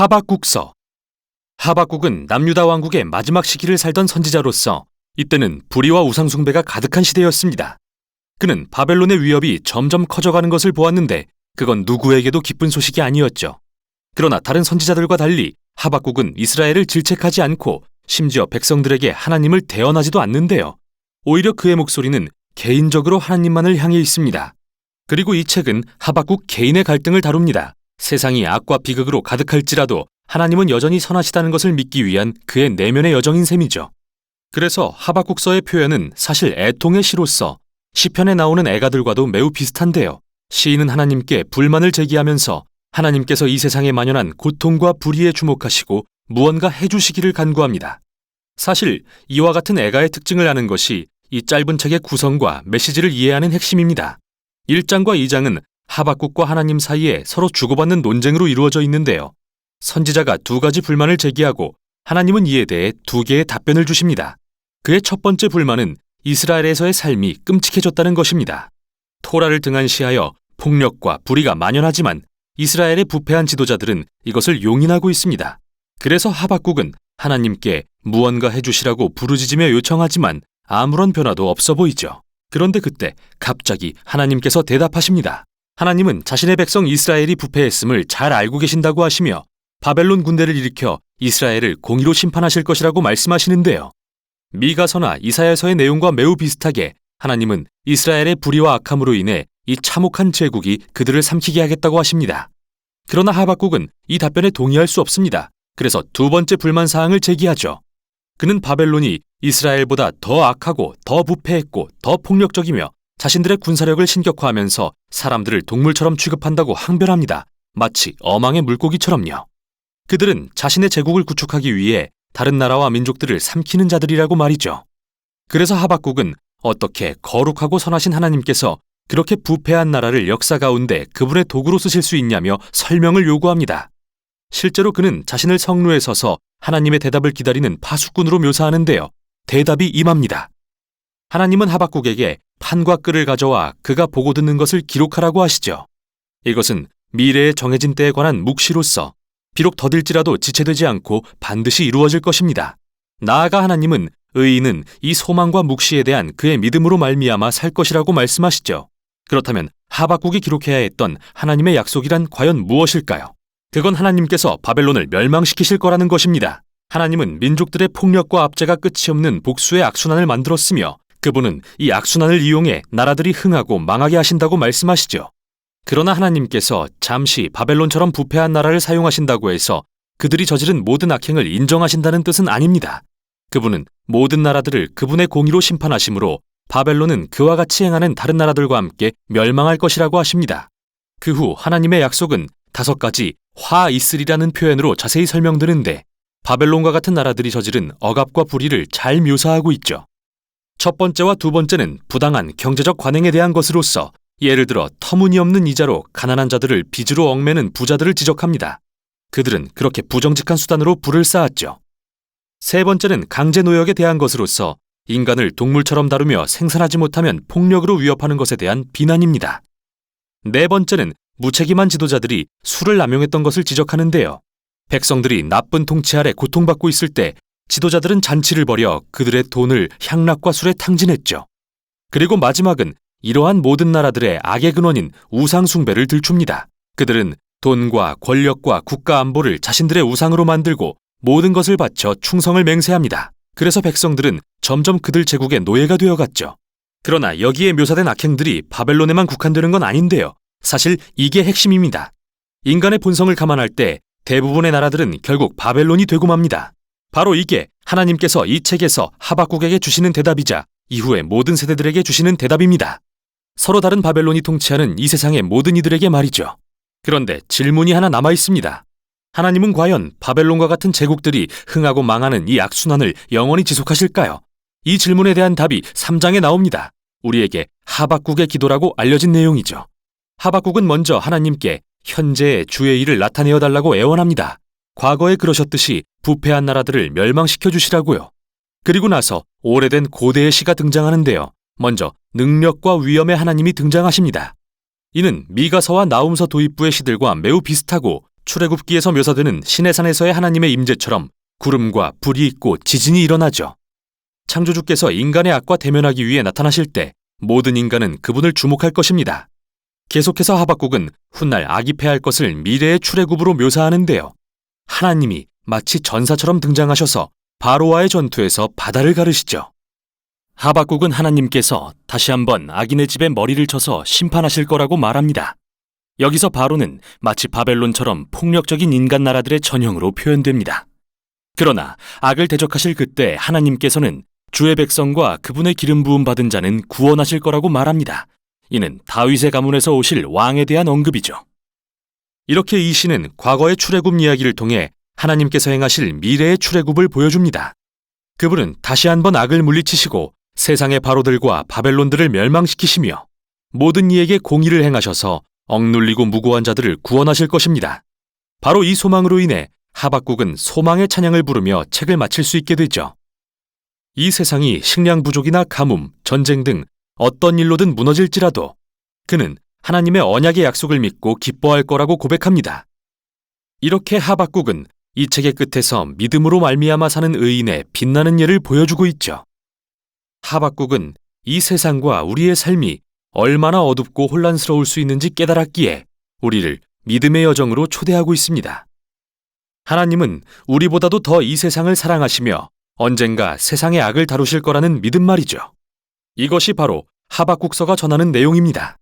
하박국서. 하박국은 남유다 왕국의 마지막 시기를 살던 선지자로서 이때는 불의와 우상숭배가 가득한 시대였습니다. 그는 바벨론의 위협이 점점 커져가는 것을 보았는데 그건 누구에게도 기쁜 소식이 아니었죠. 그러나 다른 선지자들과 달리 하박국은 이스라엘을 질책하지 않고 심지어 백성들에게 하나님을 대언하지도 않는데요. 오히려 그의 목소리는 개인적으로 하나님만을 향해 있습니다. 그리고 이 책은 하박국 개인의 갈등을 다룹니다. 세상이 악과 비극으로 가득할지라도 하나님은 여전히 선하시다는 것을 믿기 위한 그의 내면의 여정인 셈이죠. 그래서 하박국서의 표현은 사실 애통의 시로서 시편에 나오는 애가들과도 매우 비슷한데요. 시인은 하나님께 불만을 제기하면서 하나님께서 이 세상에 만연한 고통과 불의에 주목하시고 무언가 해주시기를 간구합니다. 사실 이와 같은 애가의 특징을 아는 것이 이 짧은 책의 구성과 메시지를 이해하는 핵심입니다. 1장과 2장은 하박국과 하나님 사이에 서로 주고받는 논쟁으로 이루어져 있는데요. 선지자가 두 가지 불만을 제기하고 하나님은 이에 대해 두 개의 답변을 주십니다. 그의 첫 번째 불만은 이스라엘에서의 삶이 끔찍해졌다는 것입니다. 토라를 등한시하여 폭력과 불의가 만연하지만 이스라엘의 부패한 지도자들은 이것을 용인하고 있습니다. 그래서 하박국은 하나님께 무언가 해주시라고 부르짖으며 요청하지만 아무런 변화도 없어 보이죠. 그런데 그때 갑자기 하나님께서 대답하십니다. 하나님은 자신의 백성 이스라엘이 부패했음을 잘 알고 계신다고 하시며 바벨론 군대를 일으켜 이스라엘을 공의로 심판하실 것이라고 말씀하시는데요. 미가서나 이사야서의 내용과 매우 비슷하게 하나님은 이스라엘의 불의와 악함으로 인해 이 참혹한 제국이 그들을 삼키게 하겠다고 하십니다. 그러나 하박국은 이 답변에 동의할 수 없습니다. 그래서 두 번째 불만사항을 제기하죠. 그는 바벨론이 이스라엘보다 더 악하고 더 부패했고 더 폭력적이며 자신들의 군사력을 신격화하면서 사람들을 동물처럼 취급한다고 항변합니다. 마치 어망의 물고기처럼요. 그들은 자신의 제국을 구축하기 위해 다른 나라와 민족들을 삼키는 자들이라고 말이죠. 그래서 하박국은 어떻게 거룩하고 선하신 하나님께서 그렇게 부패한 나라를 역사 가운데 그분의 도구로 쓰실 수 있냐며 설명을 요구합니다. 실제로 그는 자신을 성루에 서서 하나님의 대답을 기다리는 파수꾼으로 묘사하는데요. 대답이 임합니다. 하나님은 하박국에게 판과 끈을 가져와 그가 보고 듣는 것을 기록하라고 하시죠. 이것은 미래에 정해진 때에 관한 묵시로서 비록 더딜지라도 지체되지 않고 반드시 이루어질 것입니다. 나아가 하나님은 의인은 이 소망과 묵시에 대한 그의 믿음으로 말미암아 살 것이라고 말씀하시죠. 그렇다면 하박국이 기록해야 했던 하나님의 약속이란 과연 무엇일까요? 그건 하나님께서 바벨론을 멸망시키실 거라는 것입니다. 하나님은 민족들의 폭력과 압제가 끝이 없는 복수의 악순환을 만들었으며 그분은 이 악순환을 이용해 나라들이 흥하고 망하게 하신다고 말씀하시죠. 그러나 하나님께서 잠시 바벨론처럼 부패한 나라를 사용하신다고 해서 그들이 저지른 모든 악행을 인정하신다는 뜻은 아닙니다. 그분은 모든 나라들을 그분의 공의로 심판하시므로 바벨론은 그와 같이 행하는 다른 나라들과 함께 멸망할 것이라고 하십니다. 그 후 하나님의 약속은 5가지 화 있으리라는 표현으로 자세히 설명드는데 바벨론과 같은 나라들이 저지른 억압과 불의를 잘 묘사하고 있죠. 첫 번째와 두 번째는 부당한 경제적 관행에 대한 것으로서 예를 들어 터무니없는 이자로 가난한 자들을 빚으로 얽매는 부자들을 지적합니다. 그들은 그렇게 부정직한 수단으로 부를 쌓았죠. 세 번째는 강제 노역에 대한 것으로서 인간을 동물처럼 다루며 생산하지 못하면 폭력으로 위협하는 것에 대한 비난입니다. 네 번째는 무책임한 지도자들이 술을 남용했던 것을 지적하는데요. 백성들이 나쁜 통치 아래 고통받고 있을 때 지도자들은 잔치를 벌여 그들의 돈을 향락과 술에 탕진했죠. 그리고 마지막은 이러한 모든 나라들의 악의 근원인 우상숭배를 들춥니다. 그들은 돈과 권력과 국가 안보를 자신들의 우상으로 만들고 모든 것을 바쳐 충성을 맹세합니다. 그래서 백성들은 점점 그들 제국의 노예가 되어갔죠. 그러나 여기에 묘사된 악행들이 바벨론에만 국한되는 건 아닌데요. 사실 이게 핵심입니다. 인간의 본성을 감안할 때 대부분의 나라들은 결국 바벨론이 되고 맙니다. 바로 이게 하나님께서 이 책에서 하박국에게 주시는 대답이자 이후의 모든 세대들에게 주시는 대답입니다. 서로 다른 바벨론이 통치하는 이 세상의 모든 이들에게 말이죠. 그런데 질문이 하나 남아 있습니다. 하나님은 과연 바벨론과 같은 제국들이 흥하고 망하는 이 악순환을 영원히 지속하실까요? 이 질문에 대한 답이 3장에 나옵니다. 우리에게 하박국의 기도라고 알려진 내용이죠. 하박국은 먼저 하나님께 현재의 주의 일을 나타내어 달라고 애원합니다. 과거에 그러셨듯이 부패한 나라들을 멸망시켜 주시라고요. 그리고 나서 오래된 고대의 시가 등장하는데요. 먼저 능력과 위엄의 하나님이 등장하십니다. 이는 미가서와 나훔서 도입부의 시들과 매우 비슷하고 출애굽기에서 묘사되는 시내산에서의 하나님의 임재처럼 구름과 불이 있고 지진이 일어나죠. 창조주께서 인간의 악과 대면하기 위해 나타나실 때 모든 인간은 그분을 주목할 것입니다. 계속해서 하박국은 훗날 악이 패할 것을 미래의 출애굽으로 묘사하는데요. 하나님이 마치 전사처럼 등장하셔서 바로와의 전투에서 바다를 가르시죠. 하박국은 하나님께서 다시 한번 악인의 집에 머리를 쳐서 심판하실 거라고 말합니다. 여기서 바로는 마치 바벨론처럼 폭력적인 인간 나라들의 전형으로 표현됩니다. 그러나 악을 대적하실 그때 하나님께서는 주의 백성과 그분의 기름 부음 받은 자는 구원하실 거라고 말합니다. 이는 다윗의 가문에서 오실 왕에 대한 언급이죠. 이렇게 이 시는 과거의 출애굽 이야기를 통해 하나님께서 행하실 미래의 출애굽을 보여줍니다. 그분은 다시 한번 악을 물리치시고 세상의 바로들과 바벨론들을 멸망시키시며 모든 이에게 공의를 행하셔서 억눌리고 무고한 자들을 구원하실 것입니다. 바로 이 소망으로 인해 하박국은 소망의 찬양을 부르며 책을 마칠 수 있게 되죠. 이 세상이 식량 부족이나 가뭄, 전쟁 등 어떤 일로든 무너질지라도 그는 하나님의 언약의 약속을 믿고 기뻐할 거라고 고백합니다. 이렇게 하박국은 이 책의 끝에서 믿음으로 말미암아 사는 의인의 빛나는 예를 보여주고 있죠. 하박국은 이 세상과 우리의 삶이 얼마나 어둡고 혼란스러울 수 있는지 깨달았기에 우리를 믿음의 여정으로 초대하고 있습니다. 하나님은 우리보다도 더 이 세상을 사랑하시며 언젠가 세상의 악을 다루실 거라는 믿음 말이죠. 이것이 바로 하박국서가 전하는 내용입니다.